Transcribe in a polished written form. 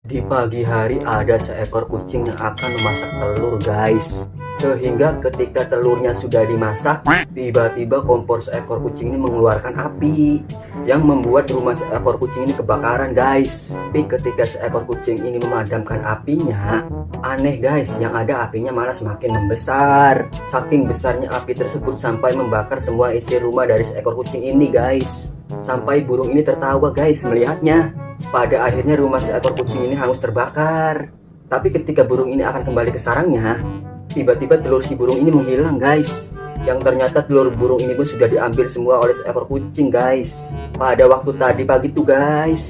Di pagi hari ada seekor kucing yang akan memasak telur, guys. Sehingga ketika telurnya sudah dimasak, tiba-tiba kompor seekor kucing ini mengeluarkan api yang membuat rumah seekor kucing ini kebakaran, guys. Tapi ketika seekor kucing ini memadamkan apinya, aneh guys, yang ada apinya malah semakin membesar. Saking besarnya api tersebut sampai membakar semua isi rumah dari seekor kucing ini, guys. Sampai burung ini tertawa, guys, melihatnya. Pada akhirnya rumah seekor kucing ini hangus terbakar. Tapi ketika burung ini akan kembali ke sarangnya, tiba-tiba telur si burung ini menghilang, guys. Yang ternyata telur burung ini pun sudah diambil semua oleh seekor kucing, guys. Pada waktu tadi pagi tuh, guys.